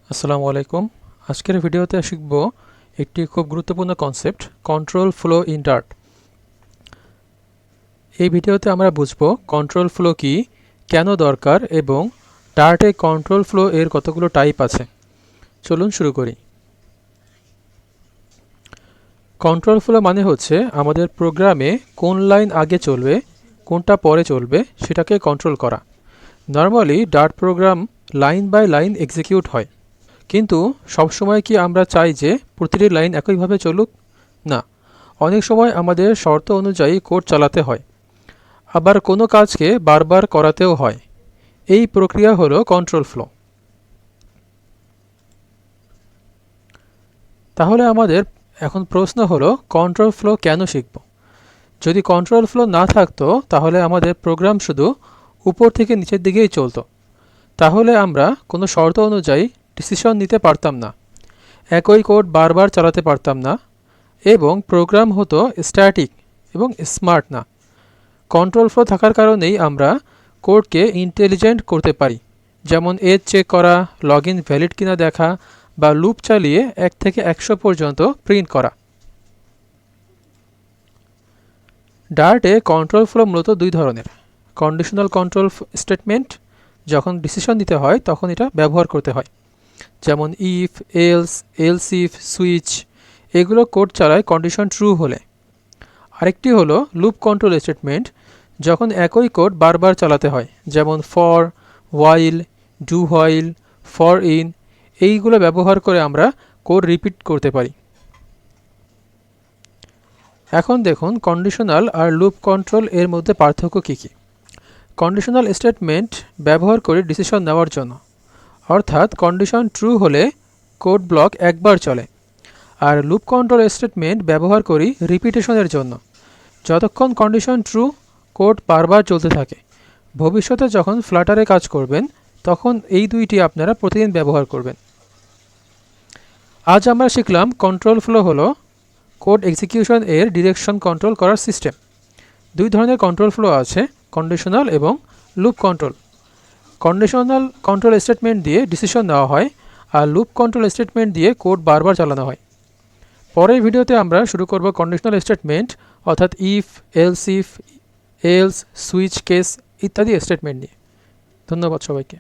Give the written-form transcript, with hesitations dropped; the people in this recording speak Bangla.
আসসালামু আলাইকুম। আজকের ভিডিওতে শিখব একটি খুব গুরুত্বপূর্ণ concept, control flow in Dart. এই ভিডিওতে আমরা বুঝব কন্ট্রোল ফ্লো কি, কেন দরকার এবং ডার্টে কন্ট্রোল ফ্লো এর কতগুলো টাইপ আছে। চলুন শুরু করি। কন্ট্রোল ফ্লো মানে হচ্ছে আমাদের প্রোগ্রামে কোন লাইন আগে চলবে, কোনটা পরে চলবে সেটাকে কন্ট্রোল করা। Normally Dart program line by line execute হয়, কিন্তু সবসময় কি আমরা চাই যে প্রতিটি লাইন একইভাবে চলুক? না, অনেক সময় আমাদের শর্ত অনুযায়ী কোড চালাতে হয়, আবার কোনো কাজকে বারবার করাতেও হয়। এই প্রক্রিয়া হলো কন্ট্রোল ফ্লো। তাহলে আমাদের এখন প্রশ্ন হলো কন্ট্রোল ফ্লো কেন শিখব? যদি কন্ট্রোল ফ্লো না থাকতো তাহলে আমাদের প্রোগ্রাম শুধু উপর থেকে নিচের দিকেই চলতো। তাহলে আমরা কোনো শর্ত অনুযায়ী ডিসিশন নিতে পারতাম না, একই কোড বারবার চালাতে পারতাম না এবং প্রোগ্রাম হতো স্ট্যাটিক এবং স্মার্ট না। কন্ট্রোল ফ্লো থাকার কারণেই আমরা কোডকে ইন্টেলিজেন্ট করতে পারি, যেমন এজ চেক করা, লগ ইন ভ্যালিড কিনা দেখা বা লুপ চালিয়ে 1 থেকে 100 পর্যন্ত প্রিন্ট করা। ডার্টে কন্ট্রোল ফ্লো মূলত দুই ধরনের। কন্ডিশনাল কন্ট্রোল স্টেটমেন্ট, যখন ডিসিশন নিতে হয় তখন এটা ব্যবহার করতে হয়, যেমন if, else, else if, switch. এগুলো কোড চালায় কন্ডিশন ট্রু হলে। আরেকটি হলো লুপ কন্ট্রোল স্টেটমেন্ট, যখন একই কোড বারবার চালাতে হয়, যেমন for, while, do while, for in. এইগুলো ব্যবহার করে আমরা কোড রিপিট করতে পারি। এখন দেখুন কন্ডিশনাল আর লুপ কন্ট্রোল এর মধ্যে পার্থক্য কী কী। কন্ডিশনাল স্টেটমেন্ট ব্যবহার করে ডিসিশন নেওয়ার জন্য, অর্থাৎ কন্ডিশন ট্রু হলে কোড ব্লক একবার চলে। আর লুপ কন্ট্রোল স্টেটমেন্ট ব্যবহার করি রিপিটেশনের জন্য, যতক্ষণ কন্ডিশন ট্রু কোড বারবার চলতে থাকে। ভবিষ্যতে যখন ফ্লাটারে কাজ করবেন তখন এই দুইটি আপনারা প্রতিদিন ব্যবহার করবেন। আজ আমরা শিখলাম কন্ট্রোল ফ্লো হলো কোড এক্সিকিউশন এর ডিরেকশন কন্ট্রোল করার সিস্টেম। দুই ধরনের কন্ট্রোল ফ্লো আছে, কন্ডিশনাল এবং loop control. Conditional control statement দিয়ে ডিসিশন নেওয়া হয় আর লুপ কন্ট্রোল স্টেটমেন্ট দিয়ে কোড বারবার চালানো হয়। পরের ভিডিওতে আমরা শুরু করব কন্ডিশনাল স্টেটমেন্ট, অর্থাৎ if, else if, else, switch case ইত্যাদি স্টেটমেন্ট নিয়ে। ধন্যবাদ সবাইকে।